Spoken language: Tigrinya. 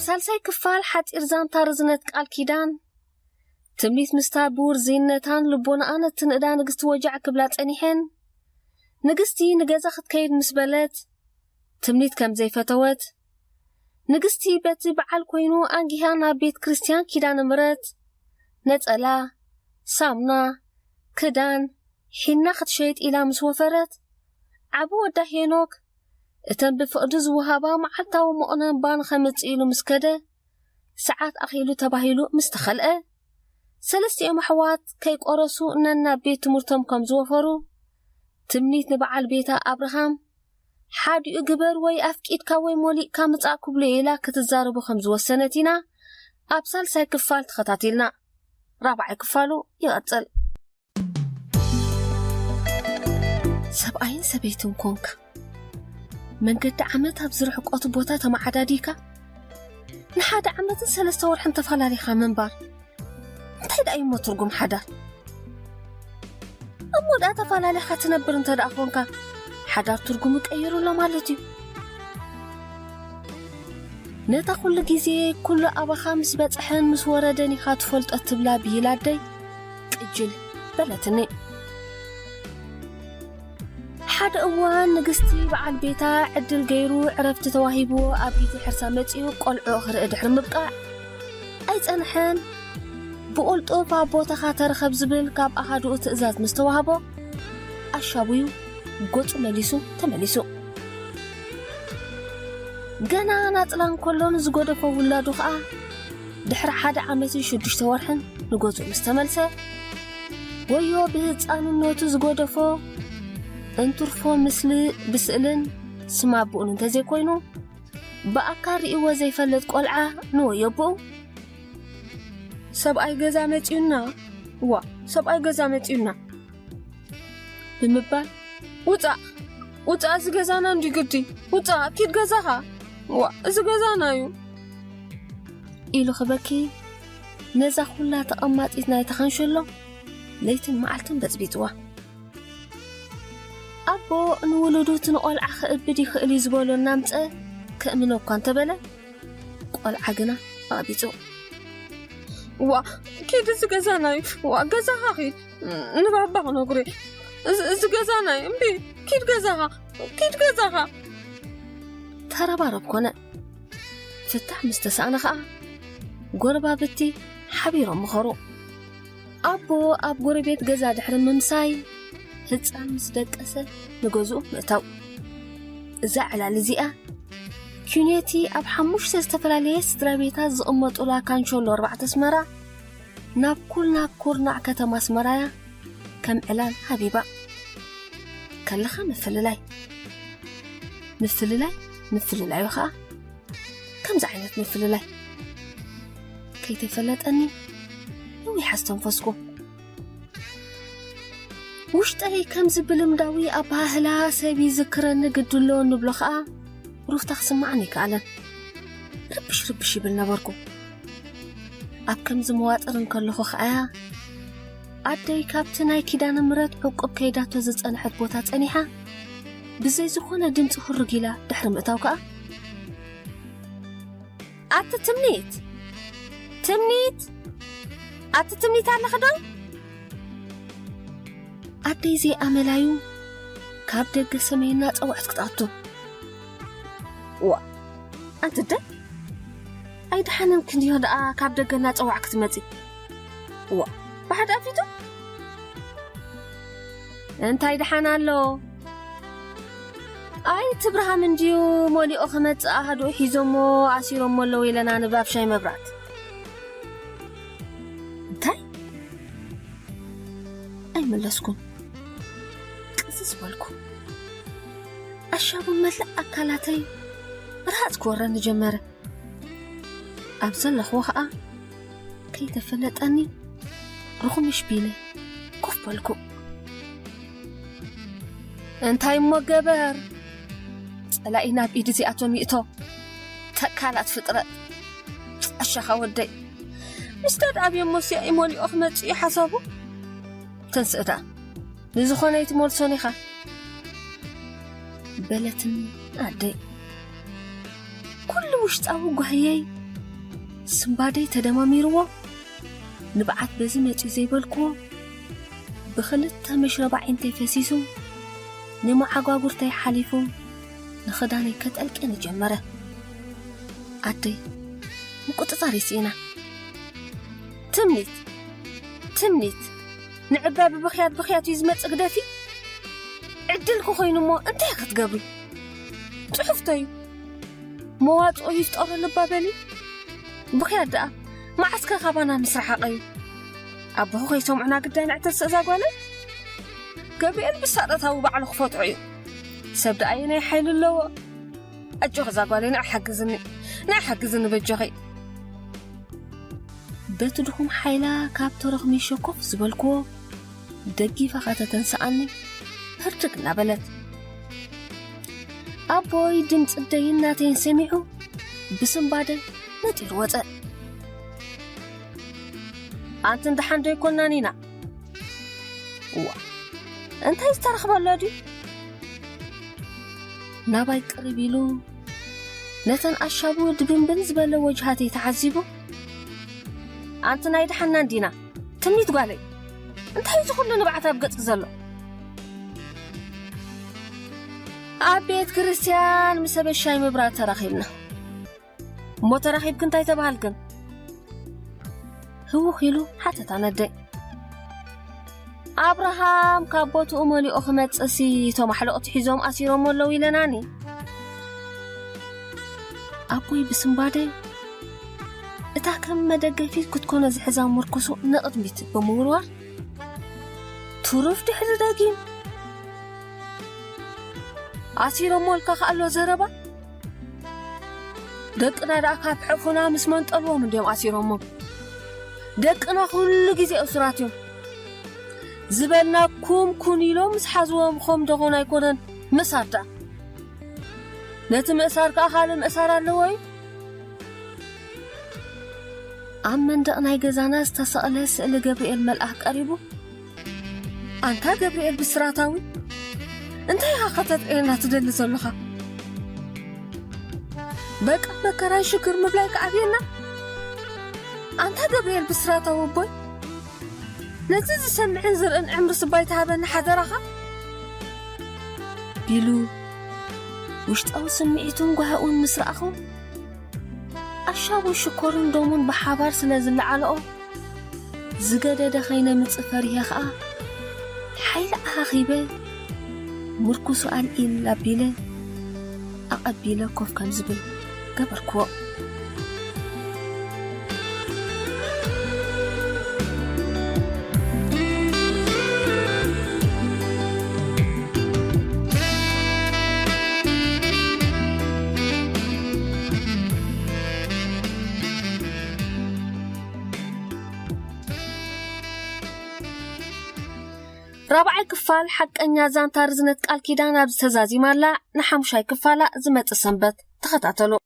ሳልሳይ ክፋል ሓፂር ዛንታ ርዝነት ቃል ኪዳን ትምኒት ምስተቡር ዚነታን ልቦና ኣነት ንእዳ ንግስቲ ወጃዕ ክብላ ጸኒሐን ንግስቲ ንገዛ ክትከይድ ምስ በለት ትምኒት ከም ዘይፈተወት ንግስቲ በቲ በዓል ኮይኑ አንጊሃ ናብ ቤት ክርስቲያን ኪዳነ ምሕረት ነጸላ ሳሙና ክዳን ሒና ክትሸይጥ ኢላ ምስ ወፈረት ዓቡ ወዳ ሄኖክ እተን ብፍቅዲ ዝወሃባ መዓልታዊ መቆነን ባን ከምጽ ኢሉ ምስከደ ሰዓት ኣኺሉ ተባሂሉ ምስተኸልአ ሰለስቲኦም ኣሕዋት ከይቆረሱ እነና ቤት ትምህርቶም ከም ዝወፈሩ ትምኒት ንበዓል ቤታ አብርሃም ሓዲኡ ግበር ወይ ኣፍቂድካ ወይ ሞሊእካ ምጻእ ክብሉ ኢላ ክትዛረቡ ከም ዝወሰነት ኢና ኣብ ሳልሳይ ክፋል ተኸታቲልና ራብዓይ ክፋሉ ይቐጽል ሰብኣይን ሰበይትን ኮንካ መንገዲ ዓመት ኣብ ዝርሕቆቱ ቦታ ተማዓዳዲካ ንሓደ ዓመትን 3 ወርሕን ተፈላለኻ መንባር እንታይ ዳእዩ ትርጉም ሓዳር እሞዳ ተፈላለኻ ትነብር እንተዳ ኮንካ ሓዳር ትርጉም ቀይሩሎ ማለት እዩ ነታ ኩሉ ግዜ ኩሉ ኣባኻ ምስ በጽሐን ምስ ወረደን ኢኻ ትፈልጦ ትብላ ቢላደይ ቅጅል በለትኒ ሓደ እዋን ንግስቲ በዓል ቤታ ዕድል ገይሩ ዕረፍቲ ተዋሂቡ ኣብ ቤት ሕርሳ መጺኡ ቆልዑ ክርኢ ድሕሪ ምብቃዕ ኣይጸንሐን ብቁልጡፍ ኣብ ቦታኻ ተረኸብ ዝብል ካብ ኣሃዱኡ ትእዛዝ ምስተዋሃቦ ኣሻቡዩ ጎጹ መሊሱ ተመሊሱ ገና ናጽላን ኮሎን ዝጎደፎ ውላዱ ከዓ ድሕሪ ሓደ ዓመትን 6 ወርሕን ንጎጹ ምስተመልሰ ወዮ ብህፃንነቱ ዝጎደፎ እንቱርፎ ምስሊ ብስእልን ስማቡኡን እንተዘይኮይኑ በኣካል ርእይዎ ዘይፈለጥ ቆልዓ ንወየቡኡ ሰብኣይ ገዛ መጺኡና ሰብኣይ ገዛ መጺኡና ብምባል ውፃ ዝገዛና እንዲግዲ ውፃ ኪድ ገዛኻ እዚ ገዛና እዩ ኢሉ ክበኪ ነዛ ኩላ ተቐማጢት ናይ ተኸንሸሎ ለይትን መዓልትን በጽቢጥዋ ኣቦ ንውሉዱ ትንቆልዓ ክእብድ ይኽእል ዝበሎ ናምፀ ክእምኖ እኳ እንተበለ ቆልዓ ግና ኣቢጹ ኪድ እዚ ገዛና እዩ ገዛኻ ኪድ ንባባኽ ነግሪ እዚ ገዛና እዩ እምቢ ኪድ ገዛኻ ተረባረብ ኮነ ፍታሕ ምስተሳእነ ከዓ ጎረባብቲ ሓቢሮም ምኸሩ ኣቦ ኣብ ጎረቤት ገዛ ድሕሪ ምምሳይ ህፃን ምስ ደቀሰ ንገዝኡ ምእታው እዛ ዕላል እዚኣ ኩነቲ ኣብ 5 ዝተፈላለየ ስድራ ቤታት ዝቕመጡላ ካንሾሎ 4 ኣስመራ ናብ ኩርናዕ ከተማ ኣስመራያ ከም ዕላል ሃቢባ ከለኻ ምፍልላዩ ከዓ ከምዚ ዓይነት ምፍልላይ ከይተፈለጠኒ ንዊሕ ኣስተንፈስኩ ውሽጠይ ከም ዝብልምዳዊ ኣባህላ ሰቢ ዝክረኒ ግድሎ ንብሎ ከዓ ሩፍታ ክስማዕኒ ይከኣለን ርብሽ ይብል ነበርኩ ኣብ ከምዚ መዋጥርን ከለኹ ከዓ ኣደይ ካብቲ ናይ ኪዳነ ምሕረት ዕቁብ ከይዳቶ ዝጸንሐት ቦታ ጸኒሓ ብዘይ ዝኾነ ድምፂ ሁርግ ኢላ ድሕሪ ምእታው ከዓ ኣቲ ትምኒት ኣለኸ ዶ ኣደይ ዘይኣመላዩ ካብ ደገ ሰሜንና ፀውዕት ክትኣቱ ኣንቲ ደ ኣይድሓንን ክንዲዮ ደኣ ካብ ደገና ፀዋዕ ክትመፂ ባሕዳ ፊቱ እንታይ ድሓን ኣሎ ኣይ ትብርሃም እንዲዩ ሞሊኦ ክመጽእ ኣሃዱ ሒዞሞ ኣሲሮሞ ኣለዉ ኢለና ንባብ ሻይ መብራት እንታይ ኣይመለስኩም ቅስስ በልኩ ኣሻቡን መላእ ኣካላተይ ርሃፅ ክወረኒ ጀመረ ኣብ ዘለኽዎ ከዓ ከይተፈለጠኒ ርኹምሽ ቢለ ኮፍ በልኩ እንታይ እሞ ገበር ጸላኢ ናብ ኢድ እዚኣቶም ይእቶ ተካላት ፍጥረት ኣሻኻ ወደይ ምስተድ ኣብዮም ሞስያ ኢሞሊኦ ክመጽእ ሓሳቡ ተንስእዳ ንዝኾነ ይትመልሶን ኢኻ በለትን ኣደይ ኩሉ ውሽጣዊ ጓህየይ سنبادي تدماميرو نبعت بزمت زيبلكو بخلت مشربع انتي فسيسو نما عقاقورتي حليفو نخداني كتقلق نجمره عدي مقططاري سينا تمنيت نعبا بخيات يزمت اقدافي عدلكو خينو مو انتي كتقبل صحفتي مواد يفتقر لبابلي بخيات دقا ما عسكر خبانا مسرح قيو أبوه خيسومعنا قدين اعتس أزاقوانا قبيل بسارتها وبعلو خفوت عيو سبدا أينا يحيل اللو أجوخ زاقوالي نحقزني بجوخي بتدهم حيلا كابتو رغمي شوكوف زبالكو دقي فخاتة تنسأني هرتقنا بلد أبوي دمت الدين ناتين سمعو بسم بعد نتير وطأ أنت اندحان دو يكون نانينا أنت يسترخب اللادي ناباي قريبيلو نتن أشابو دبن بنزبه لوجهاتي تعذيبو أنت نايد حنان دينا تمني تقالي أنت يزخل نبعتها بقص زلو أبيت كريستيان مسبب الشاي مبرات تراخيبنا مو تراخيب كنت يتبهالكن هو خيلو حتى تندي أبراهام كابوت أمولي أخمت أسي توم حلقت حزوم أسيرهم ولو يلناني أبوي بسم بعدي إتاكم مدقى فيه كتكون زي حزام مركسو نقدميت بموروار تروف دي حدا داقين أسيرهم ولكا خالو زربا دقنا داكا بحفونا مسمان طلوه من ديوم أسيرهم دقنا كل جزء أسراتهم زبلنا كون يلوم سحزوهم خم دغونا يكونن مسارتا نتم أسار كأخال أسار اللوي أمن دقنا يجزانا استسأل سأل جبريل ملأك قريبو أنت جبريل بسراتاوي أنت يا خطط إينا تدل زلخا بك بكراي شكر مبلاك عبينا أنت جبريل بسراتاوي بوي نتيجة سمعين زرقن عمر صبايت هذا حذرها بيلو وشت أو سمعيتون قهقون مسرقهم أشابو شكورن دومون بحبار سلازل علقو زقادة دخينا متصفريها خا حيلا أخيبه مركو سؤال إلا بيلا أقبيلا كوف كان زبل قبر كوه رابع كفال حق أن يزان تارزنت قال كيدانا بستزازي مالا نحمشاي كفالا زمت السنبت تخطعتلو